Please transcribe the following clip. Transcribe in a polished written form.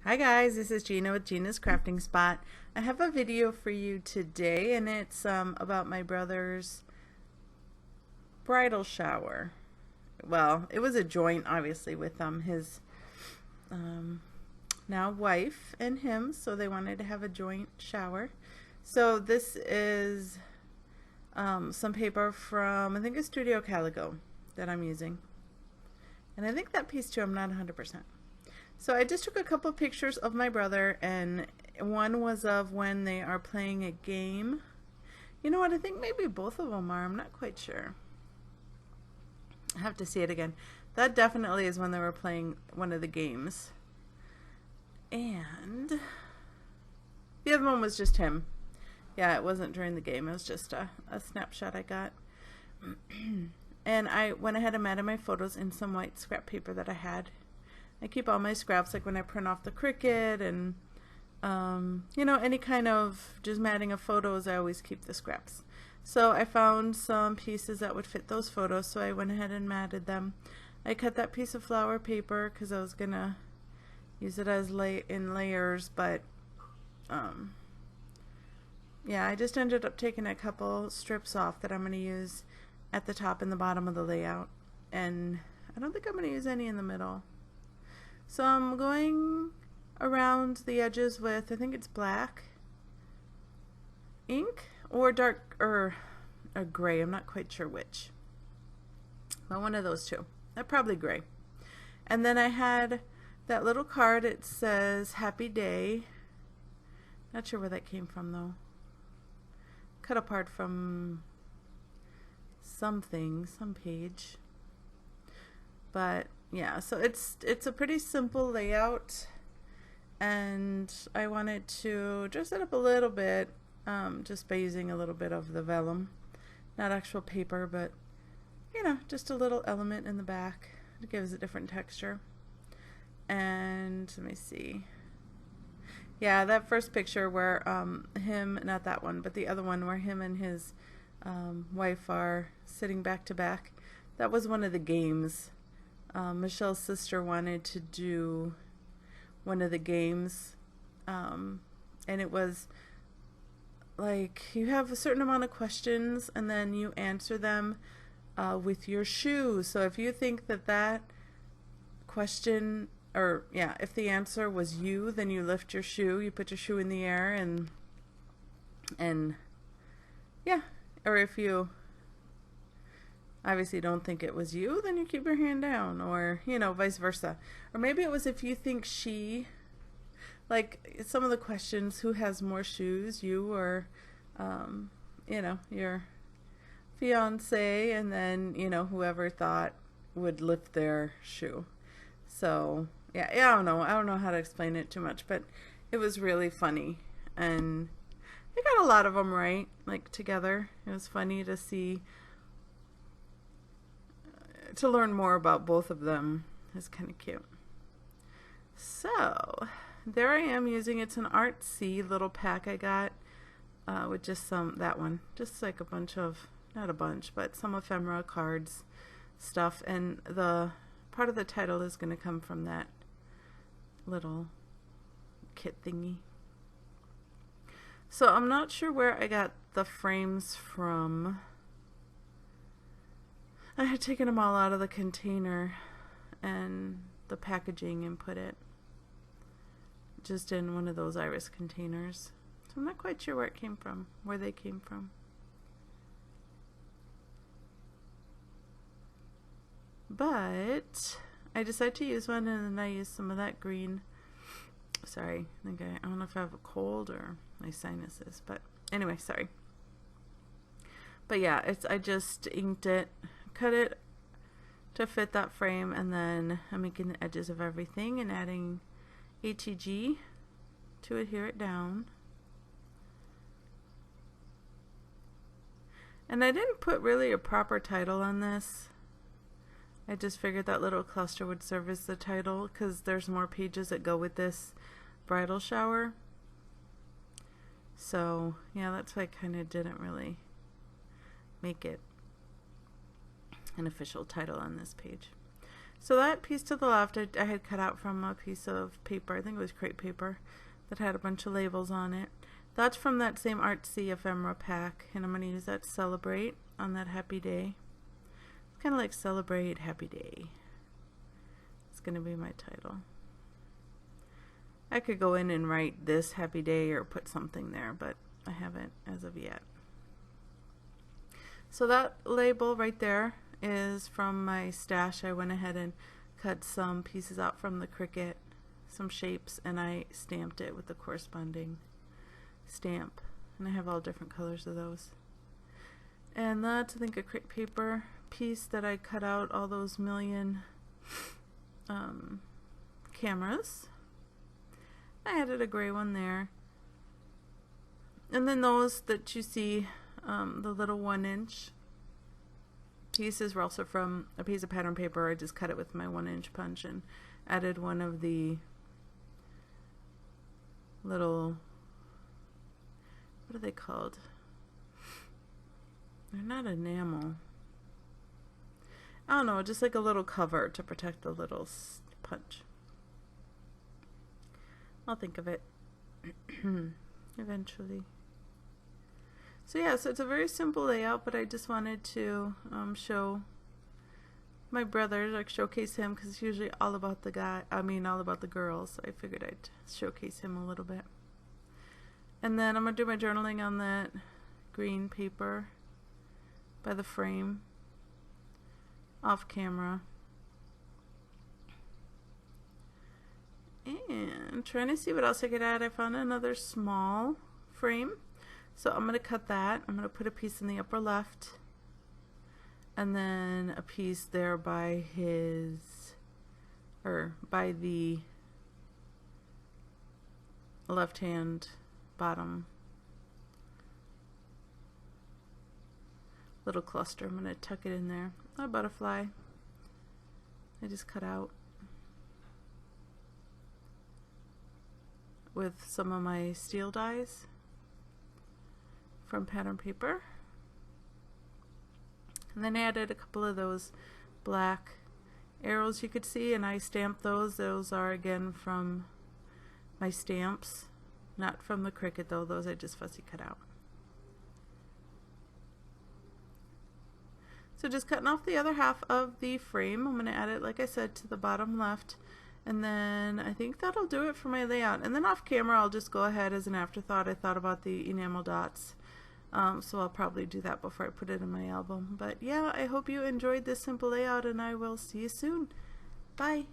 Hi guys, this is Gina with Gina's Crafting Spot. I have a video for you today and it's about my brother's bridal shower. Well, it was a joint obviously with his now wife and him, so they wanted to have a joint shower. So this is some paper from, I think it's Studio Calico that I'm using. And I think that piece too, I'm not 100%. So I just took a couple pictures of my brother, and one was of when they are playing a game. You know what, I think maybe both of them are, I'm not quite sure. I have to see it again. That definitely is when they were playing one of the games. And the other one was just him. Yeah, it wasn't during the game, it was just a snapshot I got. And I went ahead and matted my photos in some white scrap paper that I had. I keep all my scraps, like when I print off the Cricut and you know, any kind of just matting of photos, I always keep the scraps. So I found some pieces that would fit those photos, so I went ahead and matted them. I cut that piece of flower paper because I was gonna use it as in layers, but yeah, I just ended up taking a couple strips off that I'm gonna use at the top and the bottom of the layout, and I don't think I'm gonna use any in the middle. So I'm going around the edges with, I think it's black ink or dark or gray, I'm not quite sure which, but one of those two, probably gray. And then I had that little card, it says happy day, not sure where that came from though, cut apart from something, some page, but yeah, so it's a pretty simple layout, and I wanted to dress it up a little bit just by using a little bit of the vellum, not actual paper, but you know, just a little element in the back. It gives a different texture. And let me see, yeah, that first picture where him, not that one, but the other one where him and his wife are sitting back to back, that was one of the games. Michelle's sister wanted to do one of the games, and it was like you have a certain amount of questions and then you answer them with your shoe. So if you think that question, or yeah, if the answer was you, then you lift your shoe, you put your shoe in the air, and yeah, or if you obviously don't think it was you, then you keep your hand down, or you know, vice versa. Or maybe it was if you think she, like some of the questions, who has more shoes, you or you know, your fiance, and then you know, whoever thought would lift their shoe. So yeah, I don't know how to explain it too much, but it was really funny, and I got a lot of them right, like together. It was funny to see, to learn more about both of them. It's kind of cute. So there I am using, it's an artsy little pack I got with just some, that one, just like a bunch of, not a bunch, but some ephemera cards stuff, and the part of the title is going to come from that little kit thingy. So I'm not sure where I got the frames from. I had taken them all out of the container and the packaging and put it just in one of those iris containers. So I'm not quite sure where it came from, where they came from. But I decided to use one, and then I used some of that green. Sorry, I don't know if I have a cold or my sinuses, but anyway, sorry. But yeah, I just inked it, cut it to fit that frame, and then I'm making the edges of everything and adding HEG to adhere it down. And I didn't put really a proper title on this. I just figured that little cluster would serve as the title because there's more pages that go with this bridal shower. So yeah, that's why I kind of didn't really make it an official title on this page. So that piece to the left I had cut out from a piece of paper, I think it was crepe paper, that had a bunch of labels on it. That's from that same Artsy ephemera pack, and I'm going to use that to celebrate on that happy day. It's kind of like celebrate happy day. It's going to be my title. I could go in and write this happy day or put something there, but I haven't as of yet. So that label right there is from my stash. I went ahead and cut some pieces out from the Cricut, some shapes, and I stamped it with the corresponding stamp. And I have all different colors of those. And that's, I think, a crepe paper piece that I cut out all those million cameras. I added a gray one there. And then those that you see, the little 1-inch pieces were also from a piece of pattern paper. I just cut it with my 1-inch punch and added one of the little, what are they called? They're not enamel. I don't know, just like a little cover to protect the little punch. I'll think of it eventually. So yeah, so it's a very simple layout, but I just wanted to show my brother, like showcase him, because it's usually all about the guy, all about the girls. So I figured I'd showcase him a little bit. And then I'm going to do my journaling on that green paper by the frame, off camera. And trying to see what else I could add. I found another small frame, so I'm going to cut that. I'm going to put a piece in the upper left, and then a piece there by by the left hand bottom little cluster. I'm going to tuck it in there. A butterfly I just cut out with some of my steel dies from pattern paper. And then I added a couple of those black arrows you could see, and I stamped those. Those are again from my stamps, not from the Cricut though. Those I just fussy cut out. So just cutting off the other half of the frame. I'm going to add it, like I said, to the bottom left. And then I think that'll do it for my layout. And then off camera, I'll just go ahead as an afterthought. I thought about the enamel dots. So I'll probably do that before I put it in my album. But yeah, I hope you enjoyed this simple layout, and I will see you soon. Bye.